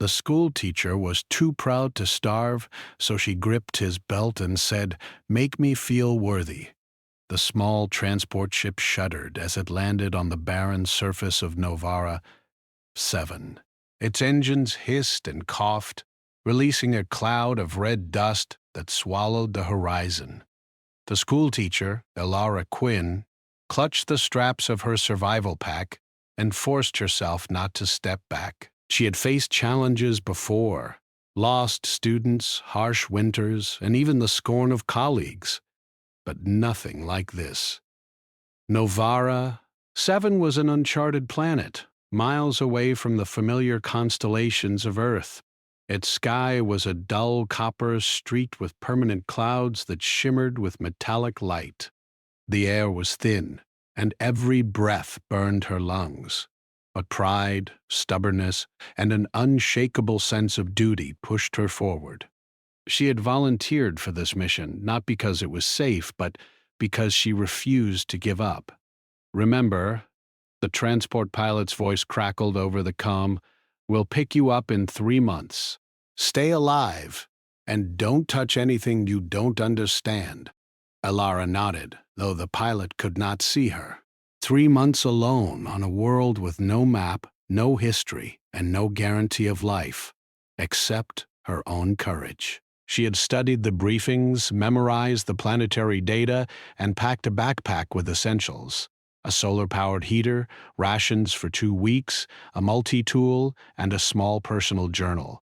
The schoolteacher was too proud to starve, so she gripped his belt and said, "Make me feel worthy." The small transport ship shuddered as it landed on the barren surface of Novara 7. Its engines hissed and coughed, releasing a cloud of red dust that swallowed the horizon. The schoolteacher, Elara Quinn, clutched the straps of her survival pack and forced herself not to step back. She had faced challenges before, lost students, harsh winters, and even the scorn of colleagues, but nothing like this. Novara 7 was an uncharted planet, miles away from the familiar constellations of Earth. Its sky was a dull copper streaked with permanent clouds that shimmered with metallic light. The air was thin, and every breath burned her lungs. But pride, stubbornness, and an unshakable sense of duty pushed her forward. She had volunteered for this mission, not because it was safe, but because she refused to give up. "Remember," the transport pilot's voice crackled over the comm, "we'll pick you up in 3 months. Stay alive, and don't touch anything you don't understand." Elara nodded, though the pilot could not see her. 3 months alone on a world with no map, no history, and no guarantee of life, except her own courage. She had studied the briefings, memorized the planetary data, and packed a backpack with essentials: a solar-powered heater, rations for 2 weeks, a multi-tool, and a small personal journal.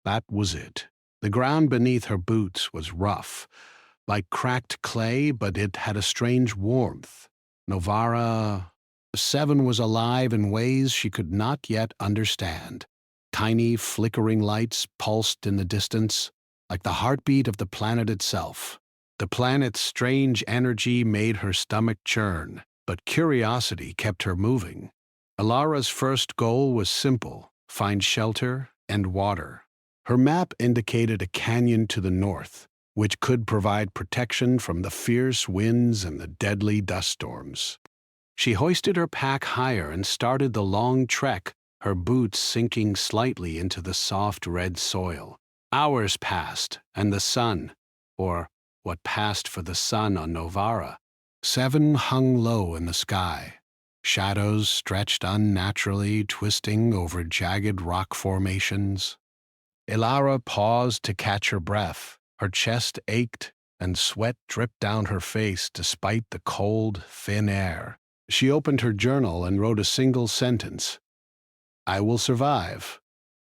That was it. The ground beneath her boots was rough, like cracked clay, but it had a strange warmth. Novara 7 was alive in ways she could not yet understand. Tiny, flickering lights pulsed in the distance, like the heartbeat of the planet itself. The planet's strange energy made her stomach churn, but curiosity kept her moving. Elara's first goal was simple: find shelter and water. Her map indicated a canyon to the north, which could provide protection from the fierce winds and the deadly dust storms. She hoisted her pack higher and started the long trek, her boots sinking slightly into the soft red soil. Hours passed, and the sun, or what passed for the sun on Novara 7, hung low in the sky. Shadows stretched unnaturally, twisting over jagged rock formations. Elara paused to catch her breath. Her chest ached, and sweat dripped down her face despite the cold, thin air. She opened her journal and wrote a single sentence: "I will survive.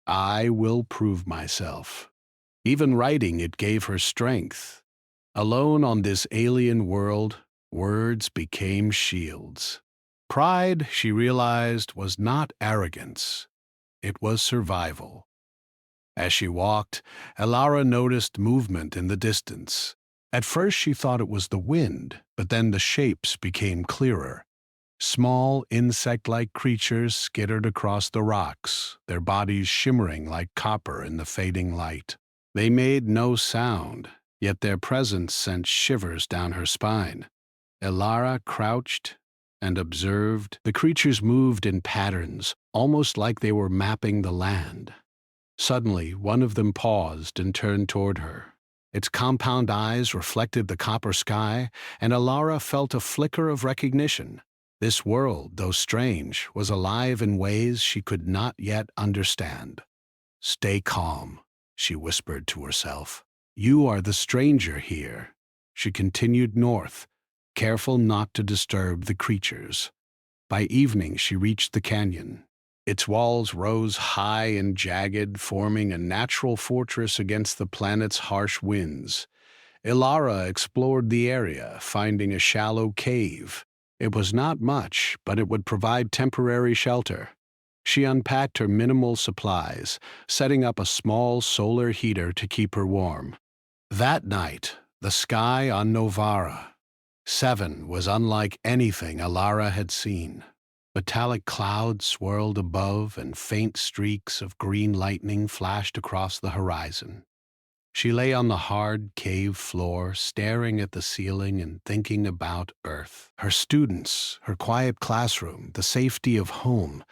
I will prove myself." Even writing it gave her strength. Alone on this alien world, words became shields. Pride, she realized, was not arrogance. It was survival. As she walked, Elara noticed movement in the distance. At first she thought it was the wind, but then the shapes became clearer. Small, insect-like creatures skittered across the rocks, their bodies shimmering like copper in the fading light. They made no sound, yet their presence sent shivers down her spine. Elara crouched and observed. The creatures moved in patterns, almost like they were mapping the land. Suddenly, one of them paused and turned toward her. Its compound eyes reflected the copper sky, and Elara felt a flicker of recognition. This world, though strange, was alive in ways she could not yet understand. "Stay calm," she whispered to herself. "You are the stranger here." She continued north, careful not to disturb the creatures. By evening, she reached the canyon. Its walls rose high and jagged, forming a natural fortress against the planet's harsh winds. Elara explored the area, finding a shallow cave. It was not much, but it would provide temporary shelter. She unpacked her minimal supplies, setting up a small solar heater to keep her warm. That night, the sky on Novara 7 was unlike anything Elara had seen. Metallic clouds swirled above, and faint streaks of green lightning flashed across the horizon. She lay on the hard cave floor, staring at the ceiling and thinking about Earth. Her students, her quiet classroom, the safety of home.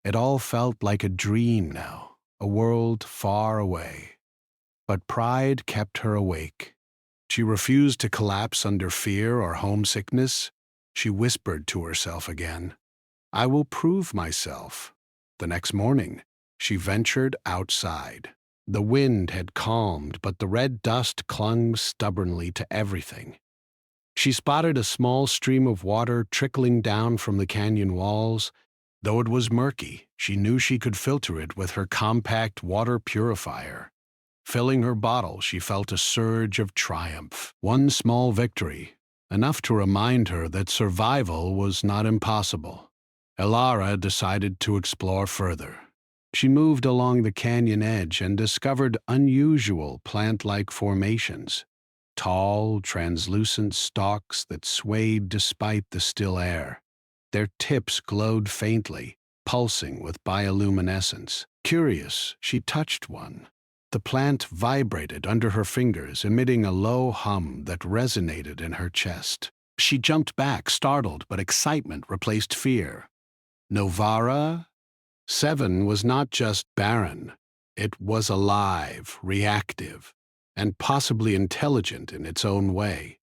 It all felt like a dream now, a world far away. But pride kept her awake. She refused to collapse under fear or homesickness. She whispered to herself again, "I will prove myself." The next morning, she ventured outside. The wind had calmed, but the red dust clung stubbornly to everything. She spotted a small stream of water trickling down from the canyon walls. Though it was murky, she knew she could filter it with her compact water purifier. Filling her bottle, she felt a surge of triumph. One small victory, enough to remind her that survival was not impossible. Elara decided to explore further. She moved along the canyon edge and discovered unusual plant-like formations. Tall, translucent stalks that swayed despite the still air. Their tips glowed faintly, pulsing with bioluminescence. Curious, she touched one. The plant vibrated under her fingers, emitting a low hum that resonated in her chest. She jumped back, startled, but excitement replaced fear. Novara 7 was not just barren. It was alive, reactive, and possibly intelligent in its own way.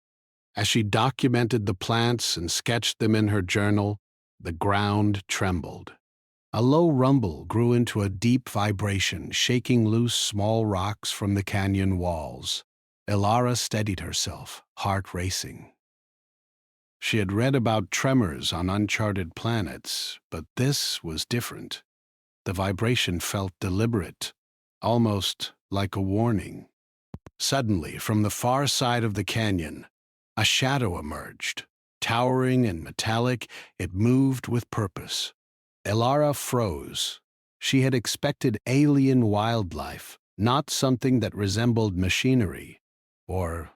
As she documented the plants and sketched them in her journal, the ground trembled. A low rumble grew into a deep vibration, shaking loose small rocks from the canyon walls. Elara steadied herself, heart racing. She had read about tremors on uncharted planets, but this was different. The vibration felt deliberate, almost like a warning. Suddenly, from the far side of the canyon, a shadow emerged. Towering and metallic, it moved with purpose. Elara froze. She had expected alien wildlife, not something that resembled machinery, or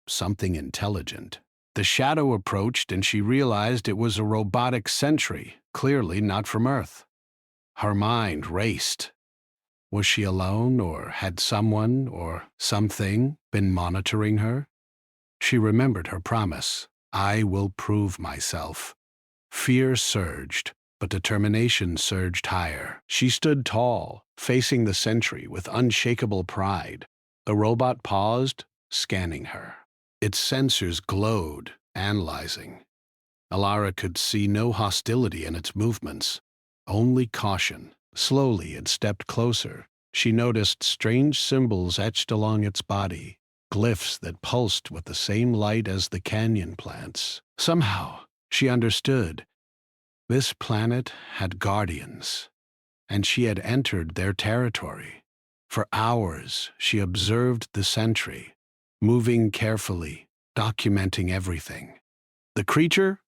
something intelligent. The shadow approached and she realized it was a robotic sentry, clearly not from Earth. Her mind raced. Was she alone, or had someone or something been monitoring her? She remembered her promise, "I will prove myself." Fear surged, but determination surged higher. She stood tall, facing the sentry with unshakable pride. The robot paused, scanning her. Its sensors glowed, analyzing. Elara could see no hostility in its movements, only caution. Slowly it stepped closer. She noticed strange symbols etched along its body, glyphs that pulsed with the same light as the canyon plants. Somehow, she understood. This planet had guardians, and she had entered their territory. For hours, she observed the sentry, moving carefully, documenting everything. The creature,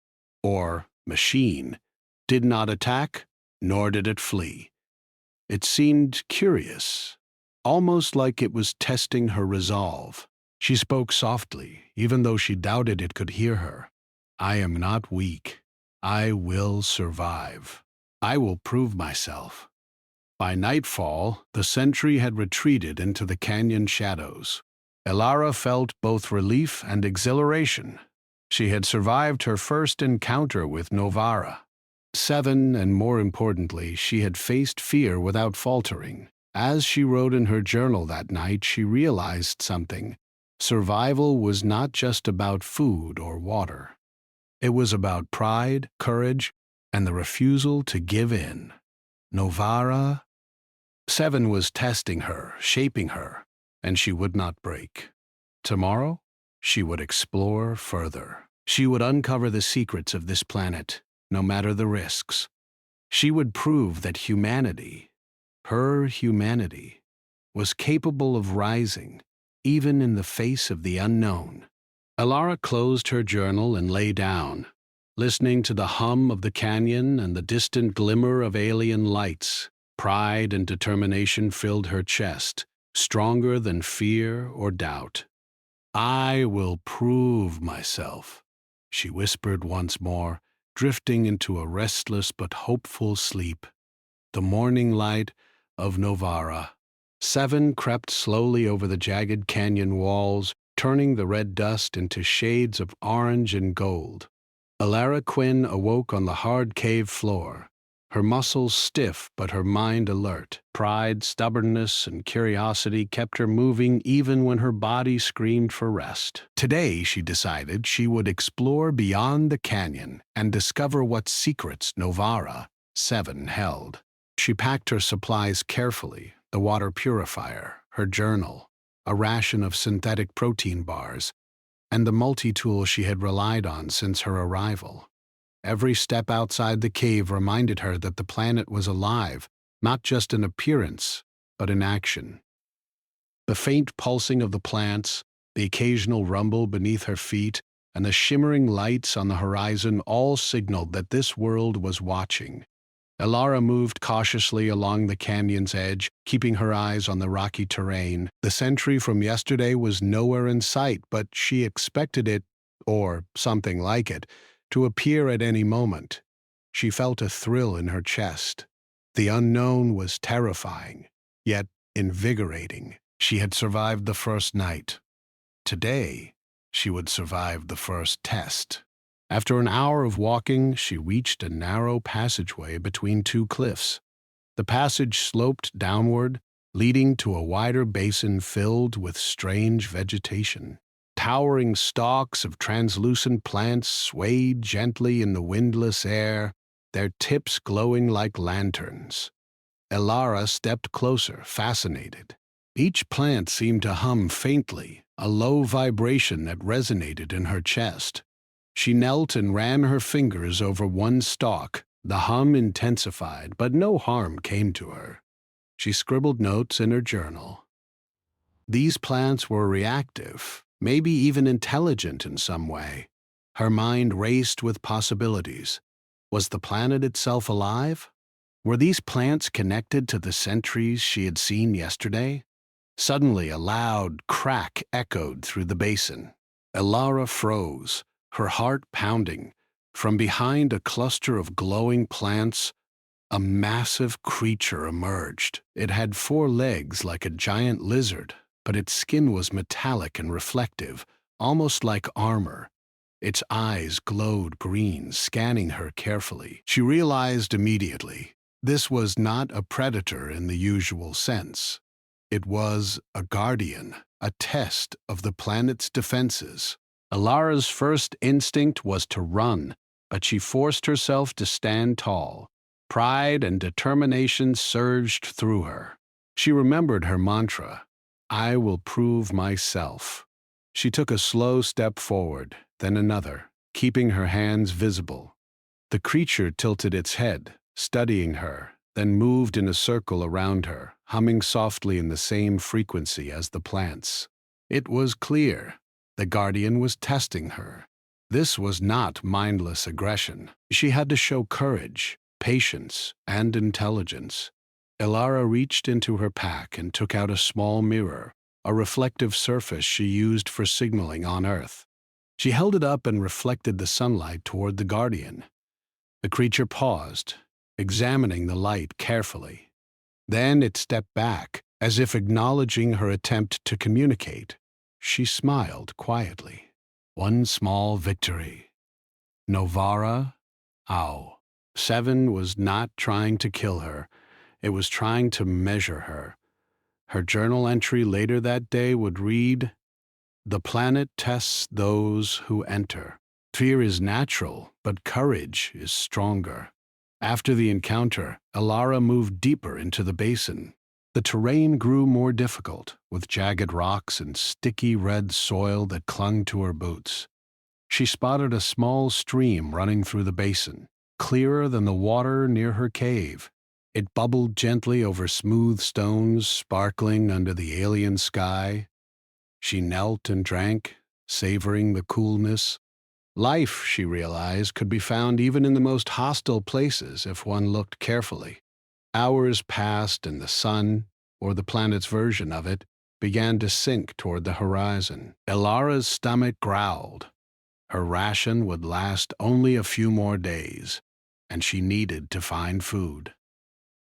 or machine, did not attack, nor did it flee. It seemed curious, almost like it was testing her resolve. She spoke softly, even though she doubted it could hear her. "I am not weak. I will survive. I will prove myself." By nightfall, the sentry had retreated into the canyon shadows. Elara felt both relief and exhilaration. She had survived her first encounter with Novara 7, and more importantly, she had faced fear without faltering. As she wrote in her journal that night, she realized something. Survival was not just about food or water. It was about pride, courage, and the refusal to give in. Novara 7 was testing her, shaping her, and she would not break. Tomorrow, she would explore further. She would uncover the secrets of this planet, no matter the risks. She would prove that humanity, her humanity, was capable of rising, even in the face of the unknown. Elara closed her journal and lay down, listening to the hum of the canyon and the distant glimmer of alien lights. Pride and determination filled her chest, stronger than fear or doubt. "I will prove myself," she whispered once more, drifting into a restless but hopeful sleep. The morning light of Novara 7 crept slowly over the jagged canyon walls, turning the red dust into shades of orange and gold. Elara Quinn awoke on the hard cave floor. her muscles stiff but her mind alert. Pride, stubbornness, and curiosity kept her moving even when her body screamed for rest. Today, she decided she would explore beyond the canyon and discover what secrets Novara 7 held. She packed her supplies carefully: the water purifier, her journal, a ration of synthetic protein bars, and the multi-tool she had relied on since her arrival. Every step outside the cave reminded her that the planet was alive, not just in appearance, but in action. The faint pulsing of the plants, the occasional rumble beneath her feet, and the shimmering lights on the horizon all signaled that this world was watching. Elara moved cautiously along the canyon's edge, keeping her eyes on the rocky terrain. The sentry from yesterday was nowhere in sight, but she expected it, or something like it, to appear at any moment. She felt a thrill in her chest. The unknown was terrifying, yet invigorating. She had survived the first night. Today, she would survive the first test. After an hour of walking, she reached a narrow passageway between two cliffs. The passage sloped downward, leading to a wider basin filled with strange vegetation. Towering stalks of translucent plants swayed gently in the windless air, their tips glowing like lanterns. Elara stepped closer, fascinated. Each plant seemed to hum faintly, a low vibration that resonated in her chest. She knelt and ran her fingers over one stalk. The hum intensified, but no harm came to her. She scribbled notes in her journal. These plants were reactive, maybe even intelligent in some way. Her mind raced with possibilities. Was the planet itself alive? Were these plants connected to the sentries she had seen yesterday? Suddenly, a loud crack echoed through the basin. Elara froze, her heart pounding. From behind a cluster of glowing plants, a massive creature emerged. It had 4 legs like a giant lizard, but its skin was metallic and reflective, almost like armor. Its eyes glowed green, scanning her carefully. She realized immediately this was not a predator in the usual sense. It was a guardian, a test of the planet's defenses. Alara's first instinct was to run, but she forced herself to stand tall. Pride and determination surged through her. She remembered her mantra, "I will prove myself." She took a slow step forward, then another, keeping her hands visible. The creature tilted its head, studying her, then moved in a circle around her, humming softly in the same frequency as the plants. It was clear. The guardian was testing her. This was not mindless aggression. She had to show courage, patience, and intelligence. Elara reached into her pack and took out a small mirror, a reflective surface she used for signaling on Earth. She held it up and reflected the sunlight toward the guardian. The creature paused, examining the light carefully. Then it stepped back, as if acknowledging her attempt to communicate. She smiled quietly. One small victory. Novara 7 was not trying to kill her. It was trying to measure her. Her journal entry later that day would read, "The planet tests those who enter. Fear is natural, but courage is stronger." After the encounter, Elara moved deeper into the basin. The terrain grew more difficult, with jagged rocks and sticky red soil that clung to her boots. She spotted a small stream running through the basin, clearer than the water near her cave. It bubbled gently over smooth stones, sparkling under the alien sky. She knelt and drank, savoring the coolness. Life, she realized, could be found even in the most hostile places if one looked carefully. Hours passed and the sun, or the planet's version of it, began to sink toward the horizon. Elara's stomach growled. Her ration would last only a few more days, and she needed to find food.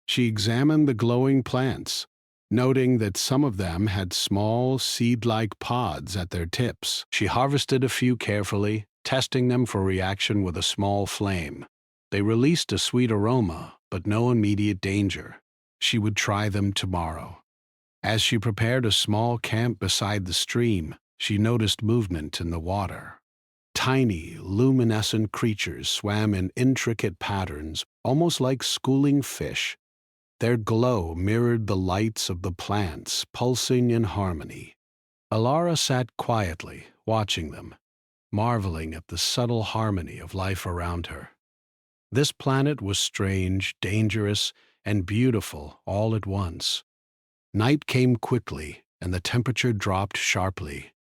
She examined the glowing plants, noting that some of them had small, seed-like pods at their tips. She harvested a few carefully, testing them for reaction with a small flame. They released a sweet aroma, but no immediate danger. She would try them tomorrow. As she prepared a small camp beside the stream, she noticed movement in the water. Tiny, luminescent creatures swam in intricate patterns, almost like schooling fish. Their glow mirrored the lights of the plants, pulsing in harmony. Alara sat quietly, watching them, marveling at the subtle harmony of life around her. This planet was strange, dangerous, and beautiful all at once. Night came quickly, and the temperature dropped sharply.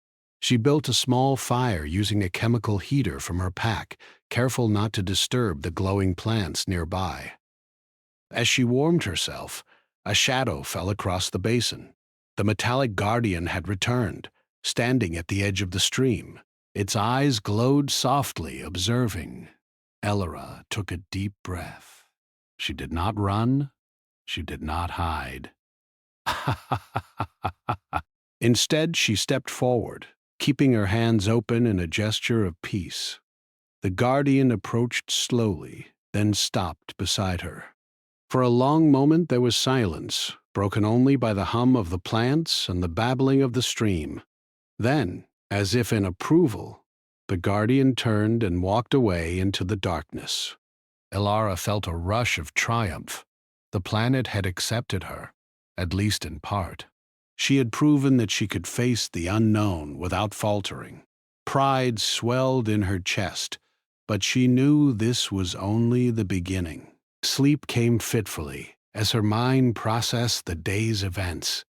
She built a small fire using a chemical heater from her pack, careful not to disturb the glowing plants nearby. As she warmed herself, a shadow fell across the basin. The metallic guardian had returned, standing at the edge of the stream. Its eyes glowed softly, observing. Alara took a deep breath. She did not run. She did not hide. Instead, she stepped forward, keeping her hands open in a gesture of peace. The guardian approached slowly, then stopped beside her. For a long moment there was silence, broken only by the hum of the plants and the babbling of the stream. Then, as if in approval, the guardian turned and walked away into the darkness. Alara felt a rush of triumph. The planet had accepted her, at least in part. She had proven that she could face the unknown without faltering. Pride swelled in her chest, but she knew this was only the beginning. Sleep came fitfully as her mind processed the day's events.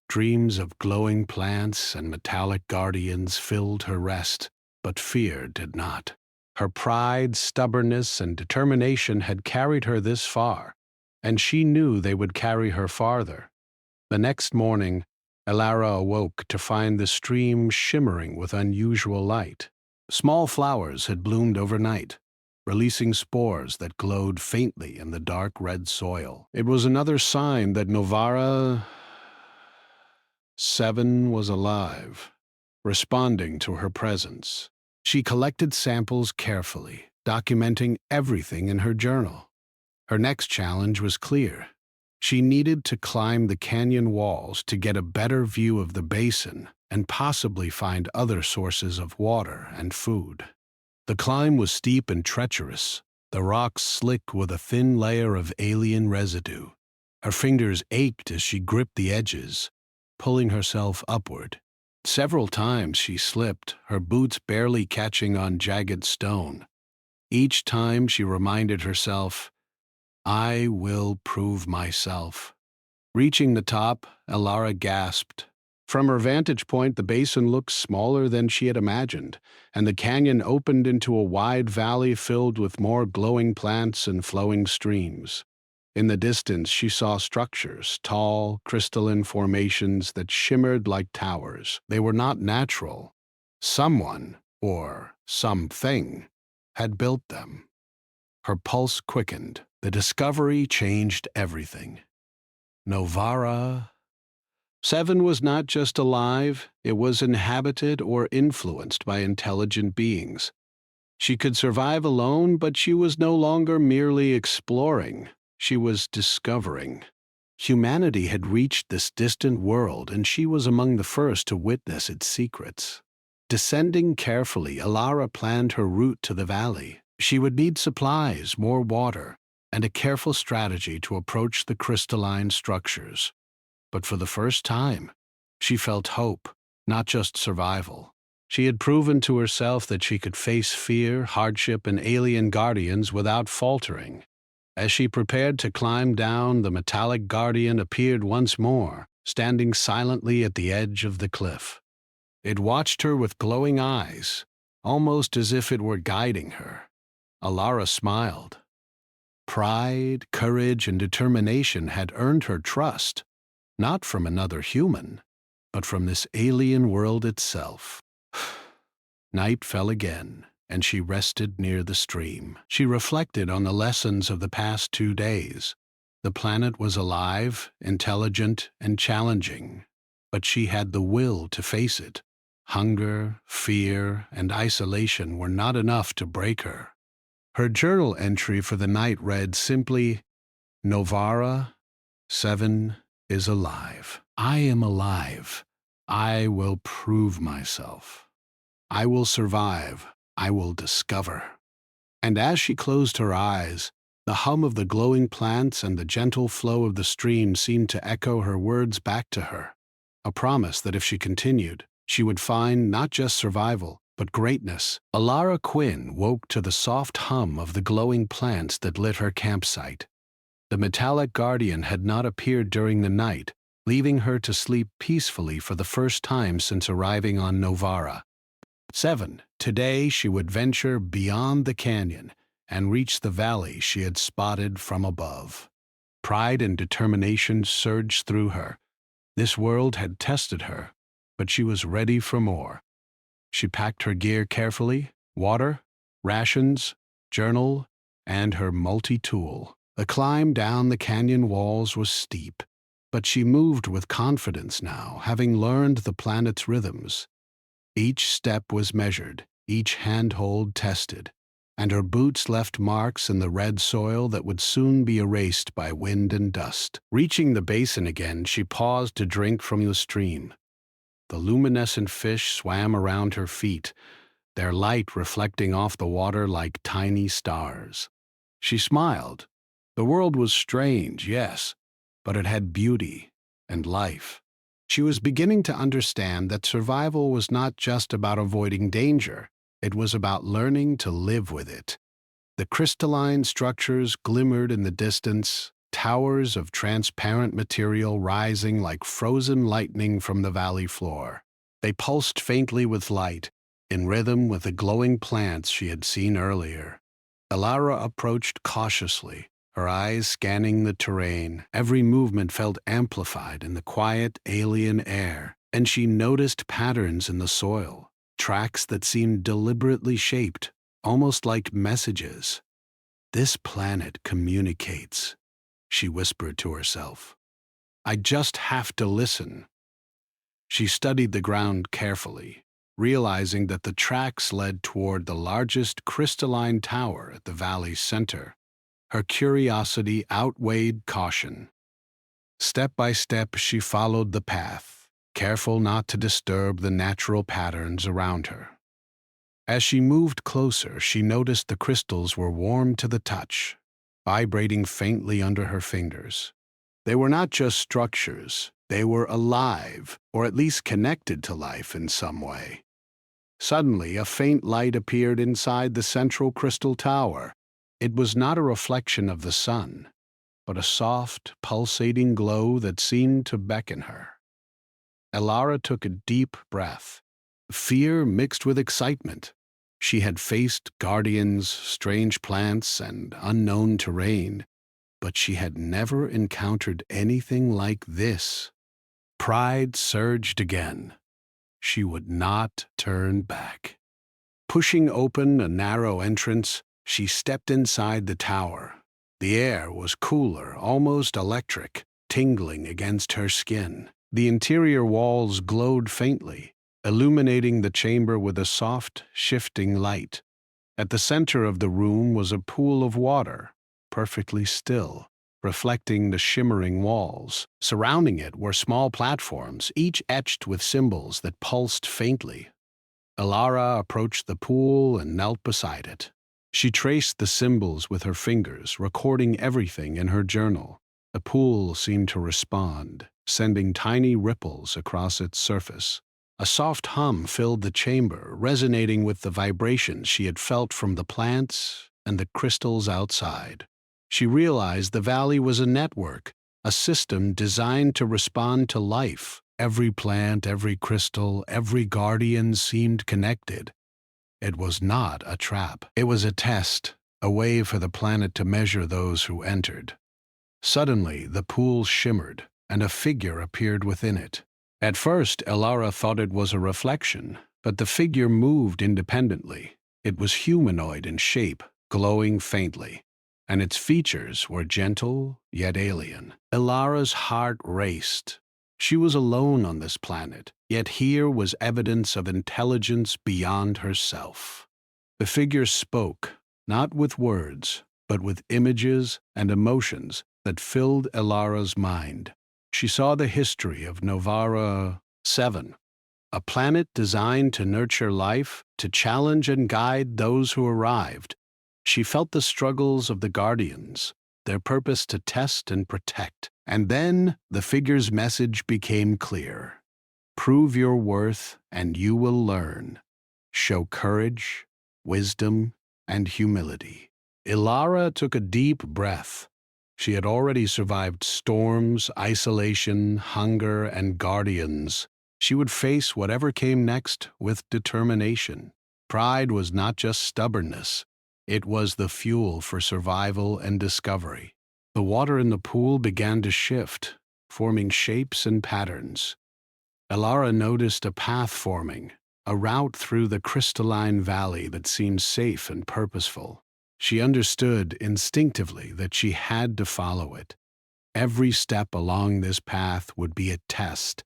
Dreams of glowing plants and metallic guardians filled her rest, but fear did not. Her pride, stubbornness, and determination had carried her this far, and she knew they would carry her farther. The next morning, Alara awoke to find the stream shimmering with unusual light. Small flowers had bloomed overnight, releasing spores that glowed faintly in the dark red soil. It was another sign that Novara 7 was alive, responding to her presence. She collected samples carefully, documenting everything in her journal. Her next challenge was clear. She needed to climb the canyon walls to get a better view of the basin and possibly find other sources of water and food. The climb was steep and treacherous, the rocks slick with a thin layer of alien residue. Her fingers ached as she gripped the edges, pulling herself upward. Several times she slipped, her boots barely catching on jagged stone. Each time she reminded herself, "I will prove myself." Reaching the top, Alara gasped. From her vantage point, the basin looked smaller than she had imagined, and the canyon opened into a wide valley filled with more glowing plants and flowing streams. In the distance, she saw structures, tall, crystalline formations that shimmered like towers. They were not natural. Someone, or something, had built them. Her pulse quickened. The discovery changed everything. Novara 7 was not just alive, it was inhabited or influenced by intelligent beings. She could survive alone, but she was no longer merely exploring. She was discovering. Humanity had reached this distant world, and she was among the first to witness its secrets. Descending carefully, Alara planned her route to the valley. She would need supplies, more water, and a careful strategy to approach the crystalline structures. But for the first time, she felt hope, not just survival. She had proven to herself that she could face fear, hardship, and alien guardians without faltering. As she prepared to climb down, the metallic guardian appeared once more, standing silently at the edge of the cliff. It watched her with glowing eyes, almost as if it were guiding her. Alara smiled. Pride, courage, and determination had earned her trust, not from another human, but from this alien world itself. Night fell again, and she rested near the stream. She reflected on the lessons of the past 2 days. The planet was alive, intelligent, and challenging, but she had the will to face it. Hunger, fear, and isolation were not enough to break her. Her journal entry for the night read simply, Novara 7 is alive. I am alive. I will prove myself. I will survive. I will discover. And as she closed her eyes, the hum of the glowing plants and the gentle flow of the stream seemed to echo her words back to her, a promise that if she continued, she would find not just survival, but greatness. Alara Quinn woke to the soft hum of the glowing plants that lit her campsite. The metallic guardian had not appeared during the night, leaving her to sleep peacefully for the first time since arriving on Novara. 7. Today she would venture beyond the canyon and reach the valley she had spotted from above. Pride and determination surged through her. This world had tested her, but she was ready for more. She packed her gear carefully: water, rations, journal, and her multi-tool. The climb down the canyon walls was steep, but she moved with confidence now, having learned the planet's rhythms. Each step was measured, each handhold tested, and her boots left marks in the red soil that would soon be erased by wind and dust. Reaching the basin again, she paused to drink from the stream. The luminescent fish swam around her feet, their light reflecting off the water like tiny stars. She smiled. The world was strange, yes, but it had beauty and life. She was beginning to understand that survival was not just about avoiding danger, it was about learning to live with it. The crystalline structures glimmered in the distance, towers of transparent material rising like frozen lightning from the valley floor. They pulsed faintly with light, in rhythm with the glowing plants she had seen earlier. Alara approached cautiously, her eyes scanning the terrain. Every movement felt amplified in the quiet, alien air, and she noticed patterns in the soil, tracks that seemed deliberately shaped, almost like messages. "This planet communicates," she whispered to herself. "I just have to listen." She studied the ground carefully, realizing that the tracks led toward the largest crystalline tower at the valley's center. Her curiosity outweighed caution. Step by step, she followed the path, careful not to disturb the natural patterns around her. As she moved closer, she noticed the crystals were warm to the touch, vibrating faintly under her fingers. They were not just structures, they were alive, or at least connected to life in some way. Suddenly, a faint light appeared inside the central crystal tower. It was not a reflection of the sun, but a soft, pulsating glow that seemed to beckon her. Alara took a deep breath, fear mixed with excitement. She had faced guardians, strange plants, and unknown terrain, but she had never encountered anything like this. Pride surged again. She would not turn back. Pushing open a narrow entrance, she stepped inside the tower. The air was cooler, almost electric, tingling against her skin. The interior walls glowed faintly, illuminating the chamber with a soft, shifting light. At the center of the room was a pool of water, perfectly still, reflecting the shimmering walls. Surrounding it were small platforms, each etched with symbols that pulsed faintly. Alara approached the pool and knelt beside it. She traced the symbols with her fingers, recording everything in her journal. The pool seemed to respond, sending tiny ripples across its surface. A soft hum filled the chamber, resonating with the vibrations she had felt from the plants and the crystals outside. She realized the valley was a network, a system designed to respond to life. Every plant, every crystal, every guardian seemed connected. It was not a trap. It was a test, a way for the planet to measure those who entered. Suddenly, the pool shimmered, and a figure appeared within it. At first, Alara thought it was a reflection, but the figure moved independently. It was humanoid in shape, glowing faintly, and its features were gentle yet alien. Alara's heart raced. She was alone on this planet, yet here was evidence of intelligence beyond herself. The figure spoke, not with words, but with images and emotions that filled Elara's mind. She saw the history of Novara 7, a planet designed to nurture life, to challenge and guide those who arrived. She felt the struggles of the Guardians, their purpose to test and protect. And then the figure's message became clear. Prove your worth, and you will learn. Show courage, wisdom, and humility. Elara took a deep breath. She had already survived storms, isolation, hunger, and guardians. She would face whatever came next with determination. Pride was not just stubbornness. It was the fuel for survival and discovery. The water in the pool began to shift, forming shapes and patterns. Elara noticed a path forming, a route through the crystalline valley that seemed safe and purposeful. She understood instinctively that she had to follow it. Every step along this path would be a test,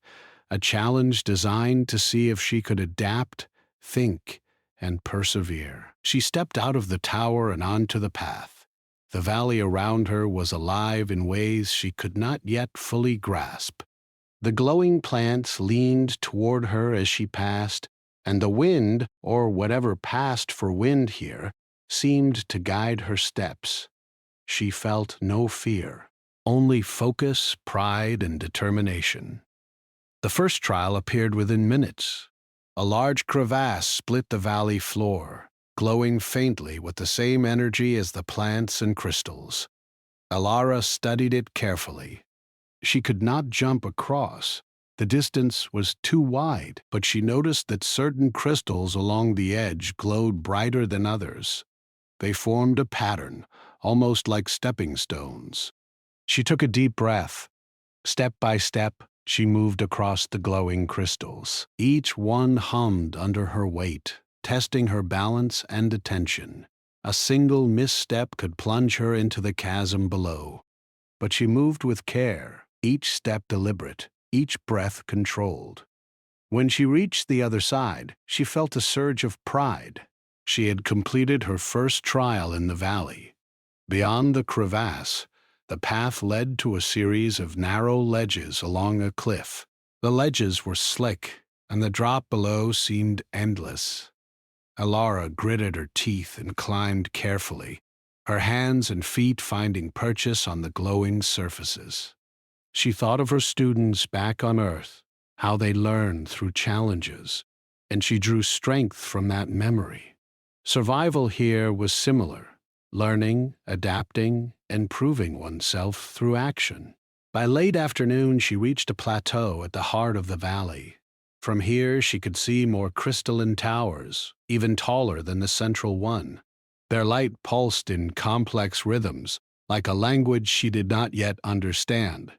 a challenge designed to see if she could adapt, think, and persevere. She stepped out of the tower and onto the path. The valley around her was alive in ways she could not yet fully grasp. The glowing plants leaned toward her as she passed, and the wind, or whatever passed for wind here, seemed to guide her steps. She felt no fear, only focus, pride, and determination. The first trial appeared within minutes. A large crevasse split the valley floor, glowing faintly with the same energy as the plants and crystals. Elara studied it carefully. She could not jump across. The distance was too wide, but she noticed that certain crystals along the edge glowed brighter than others. They formed a pattern, almost like stepping stones. She took a deep breath. Step by step, she moved across the glowing crystals. Each one hummed under her weight, testing her balance and attention. A single misstep could plunge her into the chasm below. But she moved with care, each step deliberate, each breath controlled. When she reached the other side, she felt a surge of pride. She had completed her first trial in the valley. Beyond the crevasse, the path led to a series of narrow ledges along a cliff. The ledges were slick, and the drop below seemed endless. Elara gritted her teeth and climbed carefully, her hands and feet finding purchase on the glowing surfaces. She thought of her students back on Earth, how they learned through challenges, and she drew strength from that memory. Survival here was similar, learning, adapting, and proving oneself through action. By late afternoon, she reached a plateau at the heart of the valley. From here, she could see more crystalline towers, even taller than the central one. Their light pulsed in complex rhythms, like a language she did not yet understand.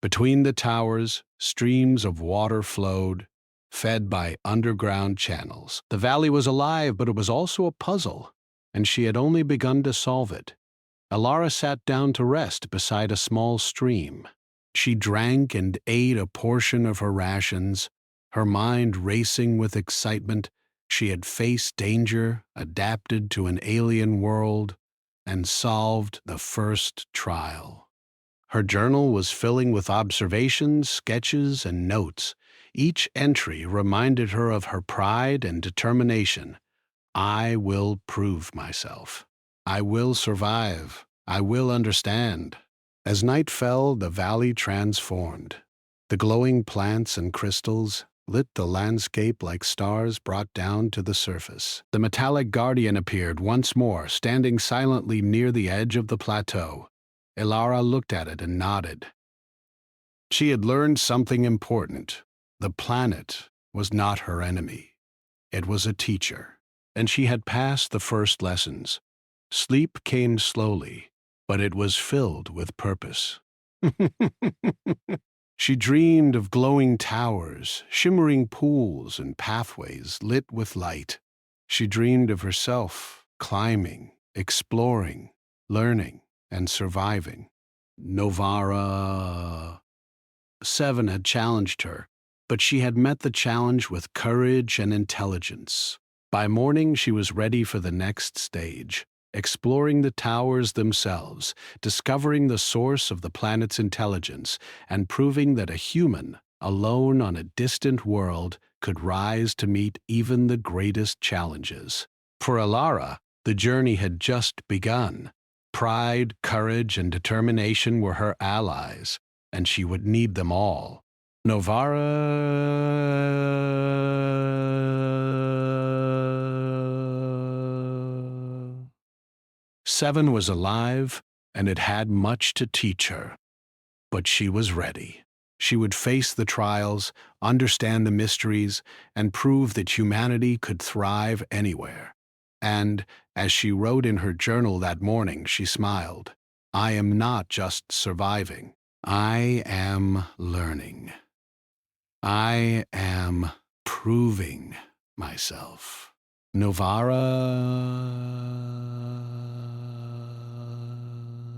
Between the towers, streams of water flowed, fed by underground channels. The valley was alive, but it was also a puzzle, and she had only begun to solve it. Elara sat down to rest beside a small stream. She drank and ate a portion of her rations, her mind racing with excitement. She had faced danger, adapted to an alien world, and solved the first trial. Her journal was filling with observations, sketches, and notes. Each entry reminded her of her pride and determination. I will prove myself. I will survive. I will understand. As night fell, the valley transformed. The glowing plants and crystals lit the landscape like stars brought down to the surface. The metallic guardian appeared once more, standing silently near the edge of the plateau. Elara looked at it and nodded. She had learned something important. The planet was not her enemy. It was a teacher, and she had passed the first lessons. Sleep came slowly, but it was filled with purpose. She dreamed of glowing towers, shimmering pools, and pathways lit with light. She dreamed of herself climbing, exploring, learning, and surviving. Novara 7 had challenged her, but she had met the challenge with courage and intelligence. By morning, she was ready for the next stage. exploring the towers themselves, discovering the source of the planet's intelligence, and proving that a human, alone on a distant world, could rise to meet even the greatest challenges. For Alara, the journey had just begun. Pride, courage, and determination were her allies, and she would need them all. Novara 7 was alive, and it had much to teach her. But she was ready. She would face the trials, understand the mysteries, and prove that humanity could thrive anywhere. And, as she wrote in her journal that morning, she smiled. I am not just surviving. I am learning. I am proving myself. Novara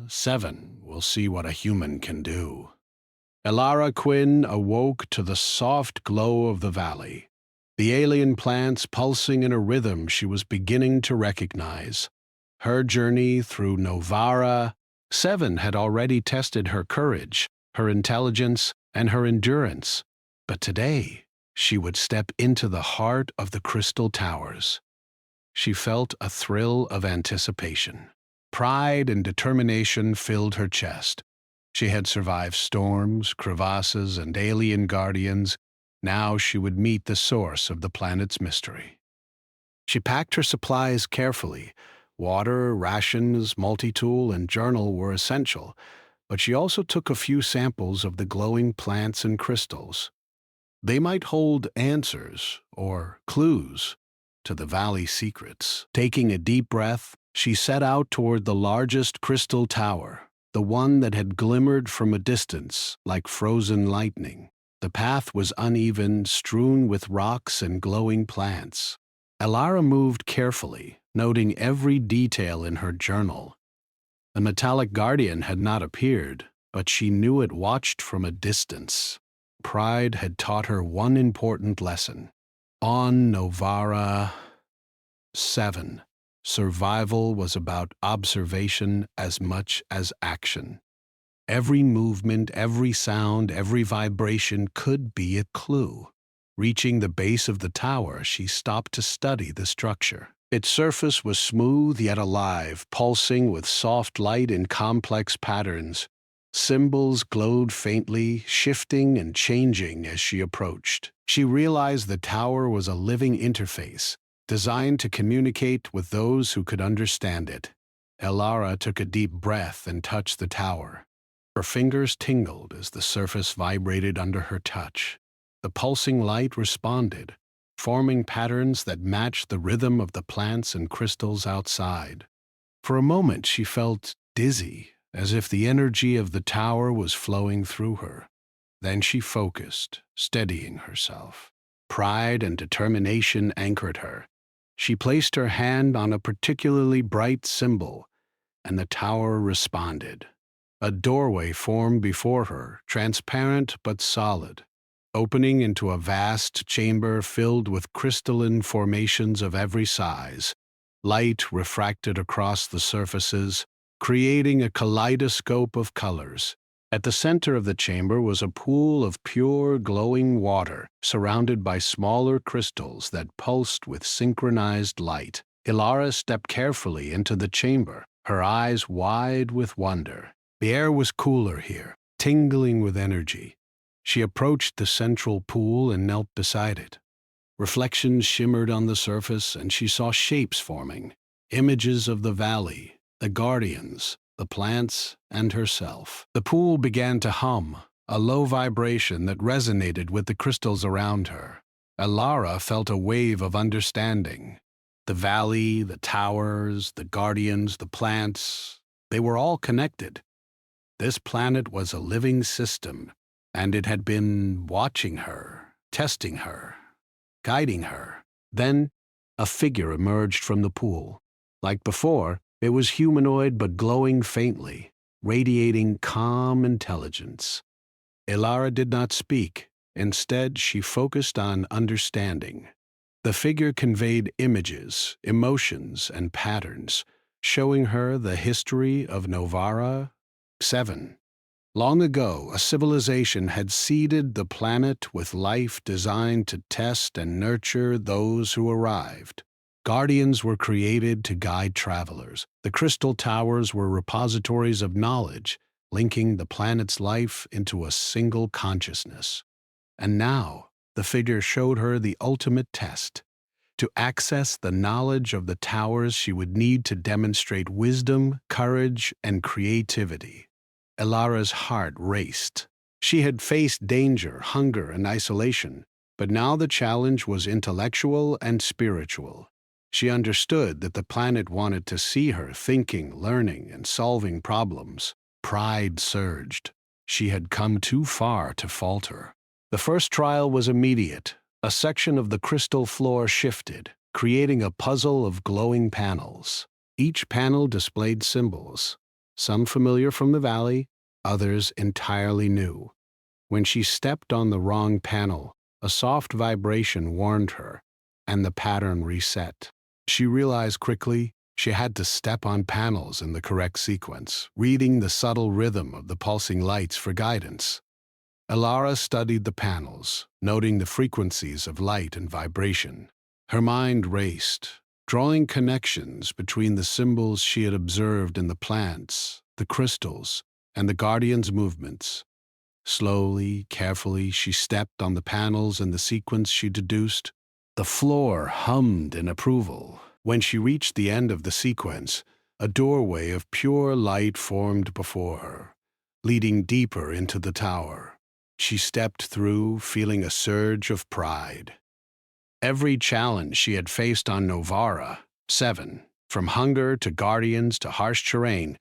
7 will see what a human can do. Alara Quinn awoke to the soft glow of the valley, the alien plants pulsing in a rhythm she was beginning to recognize. Her journey through Novara 7 had already tested her courage, her intelligence, and her endurance. But today, she would step into the heart of the Crystal Towers. She felt a thrill of anticipation. Pride and determination filled her chest. She had survived storms, crevasses, and alien guardians. Now she would meet the source of the planet's mystery. She packed her supplies carefully. Water, rations, multi-tool, and journal were essential, but she also took a few samples of the glowing plants and crystals. They might hold answers or clues to the valley's secrets. Taking a deep breath, she set out toward the largest crystal tower, the one that had glimmered from a distance like frozen lightning. The path was uneven, strewn with rocks and glowing plants. Alara moved carefully, noting every detail in her journal. The metallic guardian had not appeared, but she knew it watched from a distance. Pride had taught her one important lesson. On Novara 7, survival was about observation as much as action. Every movement, every sound, every vibration could be a clue. Reaching the base of the tower, she stopped to study the structure. Its surface was smooth yet alive, pulsing with soft light in complex patterns. Symbols glowed faintly, shifting and changing as she approached. She realized the tower was a living interface, designed to communicate with those who could understand it. Alara took a deep breath and touched the tower. Her fingers tingled as the surface vibrated under her touch. The pulsing light responded, forming patterns that matched the rhythm of the plants and crystals outside. For a moment she felt dizzy, as if the energy of the tower was flowing through her. Then she focused, steadying herself. Pride and determination anchored her. She placed her hand on a particularly bright symbol, and the tower responded. A doorway formed before her, transparent but solid, opening into a vast chamber filled with crystalline formations of every size. Light refracted across the surfaces, creating a kaleidoscope of colors. At the center of the chamber was a pool of pure, glowing water, surrounded by smaller crystals that pulsed with synchronized light. Alara stepped carefully into the chamber, her eyes wide with wonder. The air was cooler here, tingling with energy. She approached the central pool and knelt beside it. Reflections shimmered on the surface, and she saw shapes forming, images of the valley, the guardians, the plants, and herself. The pool began to hum, a low vibration that resonated with the crystals around her. Alara felt a wave of understanding. The valley, the towers, the guardians, the plants, they were all connected. This planet was a living system, and it had been watching her, testing her, guiding her. Then, a figure emerged from the pool. Like before, it was humanoid but glowing faintly, radiating calm intelligence. Alara did not speak. Instead, she focused on understanding. The figure conveyed images, emotions, and patterns, showing her the history of Novara. 7. Long ago, a civilization had seeded the planet with life designed to test and nurture those who arrived. Guardians were created to guide travelers. The crystal towers were repositories of knowledge, linking the planet's life into a single consciousness. And now, the figure showed her the ultimate test. To access the knowledge of the towers, she would need to demonstrate wisdom, courage, and creativity. Elara's heart raced. She had faced danger, hunger, and isolation, but now the challenge was intellectual and spiritual. She understood that the planet wanted to see her thinking, learning, and solving problems. Pride surged. She had come too far to falter. The first trial was immediate. A section of the crystal floor shifted, creating a puzzle of glowing panels. Each panel displayed symbols, some familiar from the valley, others entirely new. When she stepped on the wrong panel, a soft vibration warned her, and the pattern reset. She realized quickly she had to step on panels in the correct sequence, reading the subtle rhythm of the pulsing lights for guidance. Elara studied the panels, noting the frequencies of light and vibration. Her mind raced, drawing connections between the symbols she had observed in the plants, the crystals, and the Guardian's movements. Slowly, carefully, she stepped on the panels in the sequence she deduced. The floor hummed in approval. When she reached the end of the sequence, a doorway of pure light formed before her, leading deeper into the tower. She stepped through, feeling a surge of pride. Every challenge she had faced on Novara, 7, from hunger to guardians to harsh terrain,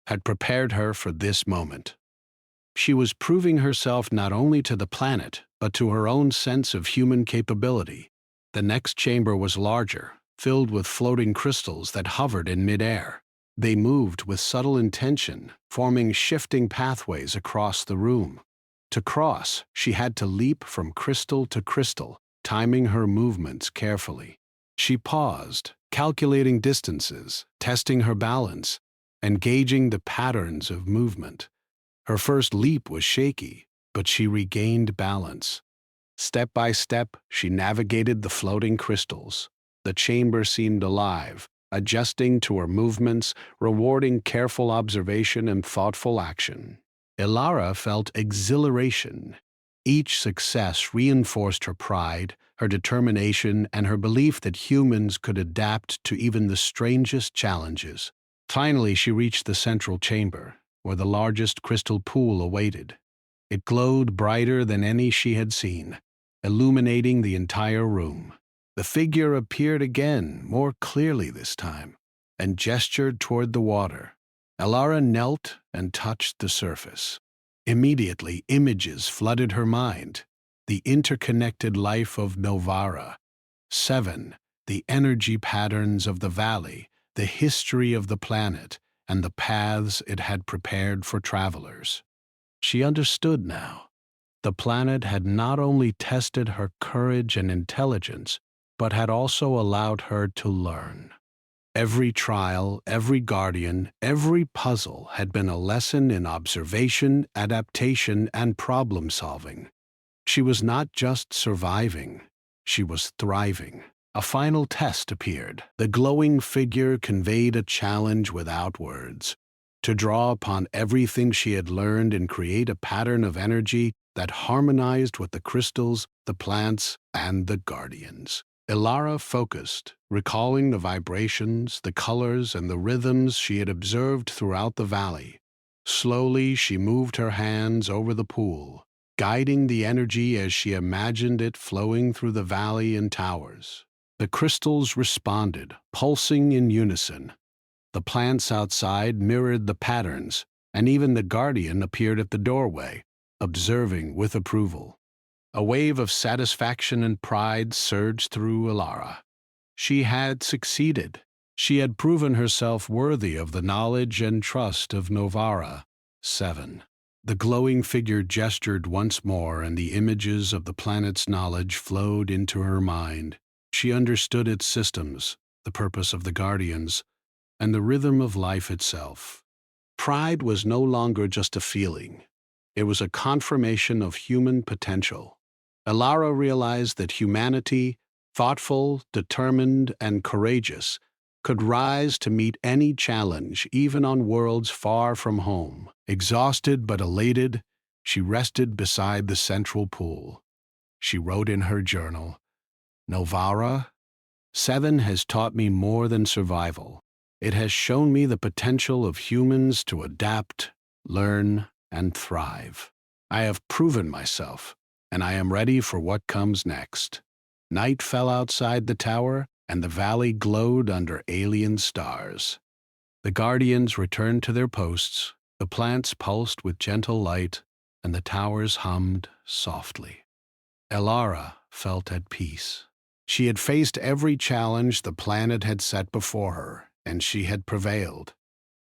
had prepared her for this moment. She was proving herself not only to the planet, but to her own sense of human capability. The next chamber was larger, filled with floating crystals that hovered in midair. They moved with subtle intention, forming shifting pathways across the room. To cross, she had to leap from crystal to crystal, timing her movements carefully. She paused, calculating distances, testing her balance, and gauging the patterns of movement. Her first leap was shaky, but she regained balance. Step by step, she navigated the floating crystals. The chamber seemed alive, adjusting to her movements, rewarding careful observation and thoughtful action. Elara felt exhilaration. Each success reinforced her pride, her determination, and her belief that humans could adapt to even the strangest challenges. Finally, she reached the central chamber, where the largest crystal pool awaited. It glowed brighter than any she had seen, illuminating the entire room. The figure appeared again, more clearly this time, and gestured toward the water. Elara knelt and touched the surface. Immediately, images flooded her mind. The interconnected life of Novara. 7. The energy patterns of the valley, the history of the planet, and the paths it had prepared for travelers. She understood now. The planet had not only tested her courage and intelligence, but had also allowed her to learn. Every trial, every guardian, every puzzle had been a lesson in observation, adaptation, and problem-solving. She was not just surviving, she was thriving. A final test appeared. The glowing figure conveyed a challenge without words, to draw upon everything she had learned and create a pattern of energy that harmonized with the crystals, the plants, and the guardians. Elara focused, recalling the vibrations, the colors, and the rhythms she had observed throughout the valley. Slowly, she moved her hands over the pool, guiding the energy as she imagined it flowing through the valley and towers. The crystals responded, pulsing in unison. The plants outside mirrored the patterns, and even the guardian appeared at the doorway, observing with approval. A wave of satisfaction and pride surged through Elara. She had succeeded. She had proven herself worthy of the knowledge and trust of Novara. 7. The glowing figure gestured once more, and the images of the planet's knowledge flowed into her mind. She understood its systems, the purpose of the guardians, and the rhythm of life itself. Pride was no longer just a feeling. It was a confirmation of human potential. Elara realized that humanity, thoughtful, determined, and courageous, could rise to meet any challenge, even on worlds far from home. Exhausted but elated, she rested beside the central pool. She wrote in her journal, "Novara, 7 has taught me more than survival. It has shown me the potential of humans to adapt, learn, and thrive. I have proven myself, and I am ready for what comes next." Night fell outside the tower, and the valley glowed under alien stars. The guardians returned to their posts, the plants pulsed with gentle light, and the towers hummed softly. Elara felt at peace. She had faced every challenge the planet had set before her, and she had prevailed.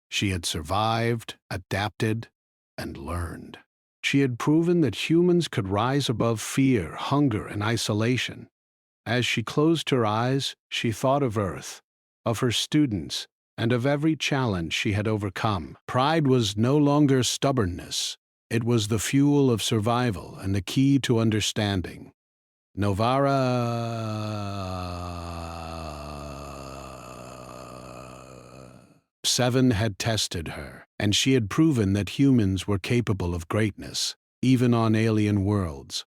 She had survived, adapted, and learned. She had proven that humans could rise above fear, hunger, and isolation. As she closed her eyes, she thought of Earth, of her students, and of every challenge she had overcome. Pride was no longer stubbornness. It was the fuel of survival and the key to understanding. Novara 7 had tested her, and she had proven that humans were capable of greatness, even on alien worlds.